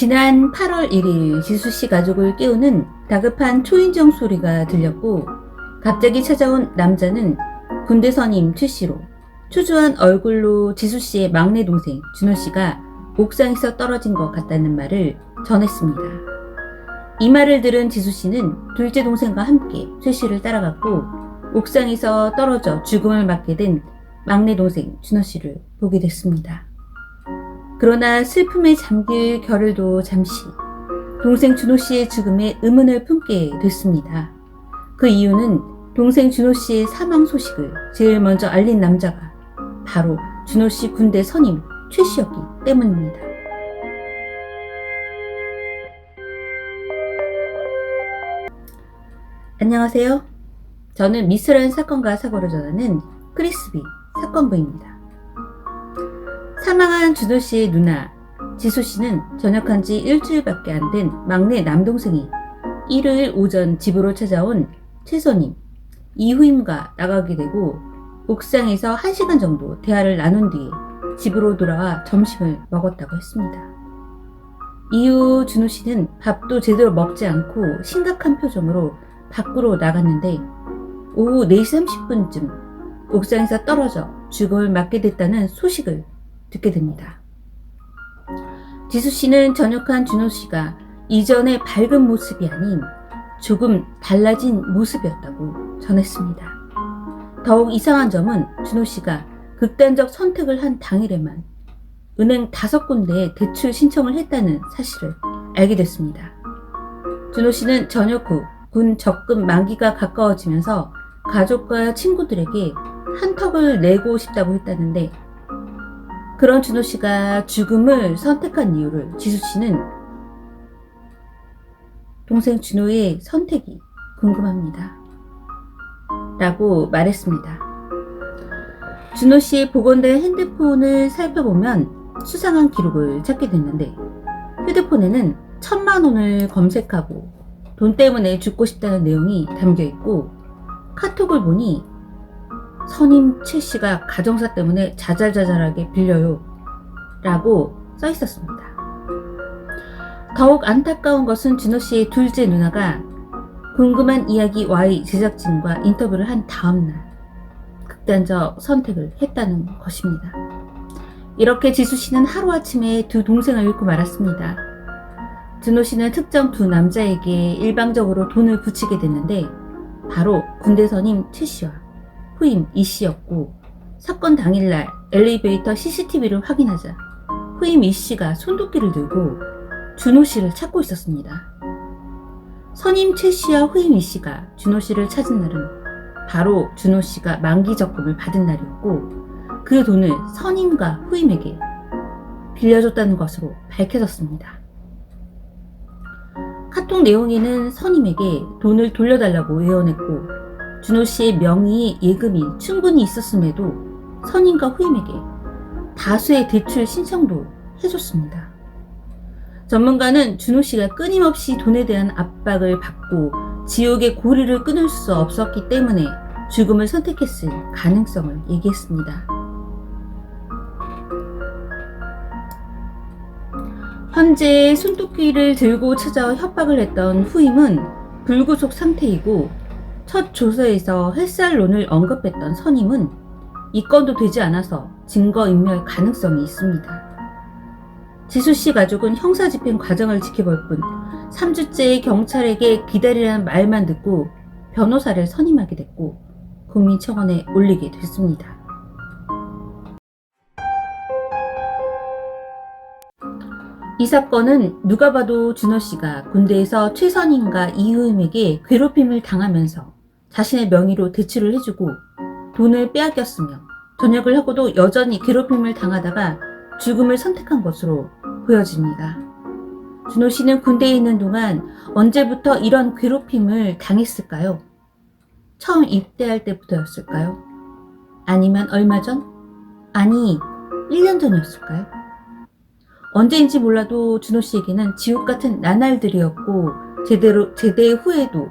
지난 8월 1일 지수씨 가족을 깨우는 다급한 초인종 소리가 들렸고 갑자기 찾아온 남자는 군대 선임 최씨로 초조한 얼굴로 지수씨의 막내 동생 준호씨가 옥상에서 떨어진 것 같다는 말을 전했습니다. 이 말을 들은 지수씨는 둘째 동생과 함께 최씨를 따라갔고 옥상에서 떨어져 죽음을 맞게 된 막내 동생 준호씨를 보게 됐습니다. 그러나 슬픔에 잠길 겨를도 잠시 동생 준호씨의 죽음에 의문을 품게 됐습니다. 그 이유는 동생 준호씨의 사망 소식을 제일 먼저 알린 남자가 바로 준호씨 군대 선임 최씨였기 때문입니다. 안녕하세요. 저는 미스터리한 사건과 사고를 전하는 크리스비 사건부입니다. 사망한 준호씨의 누나 지수씨는 전역한 지 일주일밖에 안 된 막내 남동생이 일요일 오전 집으로 찾아온 최선임 이후임과 나가게 되고 옥상에서 1시간 정도 대화를 나눈 뒤에 집으로 돌아와 점심을 먹었다고 했습니다. 이후 준호씨는 밥도 제대로 먹지 않고 심각한 표정으로 밖으로 나갔는데 오후 4시 30분쯤 옥상에서 떨어져 죽음을 맞게 됐다는 소식을 듣게 됩니다. 지수씨는 전역한 준호씨가 이전의 밝은 모습이 아닌 조금 달라진 모습이었다고 전했습니다. 더욱 이상한 점은 준호씨가 극단적 선택을 한 당일에만 은행 5군데에 대출 신청을 했다는 사실을 알게 됐습니다. 준호씨는 전역 후 군 적금 만기가 가까워지면서 가족과 친구들에게 한턱을 내고 싶다고 했다는데 그런 준호씨가 죽음을 선택한 이유를 지수씨는 동생 준호의 선택이 궁금합니다. 라고 말했습니다. 준호씨의 복원된 핸드폰을 살펴보면 수상한 기록을 찾게 됐는데 휴대폰에는 1,000만 원을 검색하고 돈 때문에 죽고 싶다는 내용이 담겨있고 카톡을 보니 선임 최씨가 가정사 때문에 자잘자잘하게 빌려요 라고 써있었습니다. 더욱 안타까운 것은 준호씨의 둘째 누나가 궁금한 이야기 Y 제작진과 인터뷰를 한 다음날 극단적 선택을 했다는 것입니다. 이렇게 지수씨는 하루아침에 두 동생을 잃고 말았습니다. 준호씨는 특정 두 남자에게 일방적으로 돈을 붙이게 됐는데 바로 군대 선임 최씨와 후임 이씨였고 사건 당일날 엘리베이터 CCTV를 확인하자 후임 이씨가 손도끼를 들고 준호씨를 찾고 있었습니다. 선임 최씨와 후임 이씨가 준호씨를 찾은 날은 바로 준호씨가 만기 적금을 받은 날이었고 그 돈을 선임과 후임에게 빌려줬다는 것으로 밝혀졌습니다. 카톡 내용에는 선임에게 돈을 돌려달라고 예언했고 준호씨의 명의의 예금이 충분히 있었음에도 선임과 후임에게 다수의 대출 신청도 해줬습니다. 전문가는 준호씨가 끊임없이 돈에 대한 압박을 받고 지옥의 고리를 끊을 수 없었기 때문에 죽음을 선택했을 가능성을 얘기했습니다. 현재 손도끼를 들고 찾아와 협박을 했던 후임은 불구속 상태이고 첫 조서에서 햇살론을 언급했던 선임은 이 건도 되지 않아서 증거인멸 가능성이 있습니다. 지수씨 가족은 형사집행 과정을 지켜볼 뿐 3주째 경찰에게 기다리라는 말만 듣고 변호사를 선임하게 됐고 국민청원에 올리게 됐습니다. 이 사건은 누가 봐도 준호씨가 군대에서 최선임과 이후임에게 괴롭힘을 당하면서 자신의 명의로 대출을 해주고 돈을 빼앗겼으며 전역을 하고도 여전히 괴롭힘을 당하다가 죽음을 선택한 것으로 보여집니다. 준호씨는 군대에 있는 동안 언제부터 이런 괴롭힘을 당했을까요? 처음 입대할 때부터였을까요? 아니면 얼마 전? 아니, 1년 전이었을까요? 언제인지 몰라도 준호씨에게는 지옥같은 나날들이었고 제대 후에도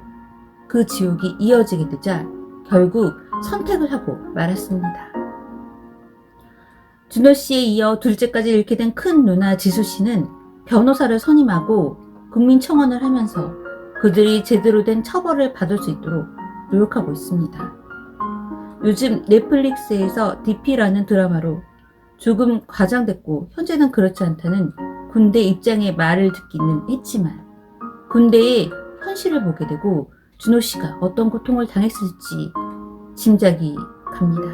그 지옥이 이어지게 되자 결국 선택을 하고 말았습니다. 준호씨에 이어 둘째까지 잃게 된 큰 누나 지수씨는 변호사를 선임하고 국민청원을 하면서 그들이 제대로 된 처벌을 받을 수 있도록 노력하고 있습니다. 요즘 넷플릭스에서 DP라는 드라마로 조금 과장됐고 현재는 그렇지 않다는 군대 입장의 말을 듣기는 했지만 군대의 현실을 보게 되고 준호 씨가 어떤 고통을 당했을지 짐작이 갑니다.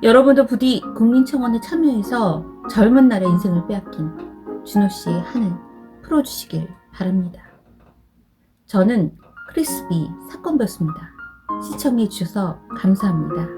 여러분도 부디 국민청원에 참여해서 젊은 날의 인생을 빼앗긴 준호 씨의 한을 풀어주시길 바랍니다. 저는 크리스비 사건부였습니다. 시청해주셔서 감사합니다.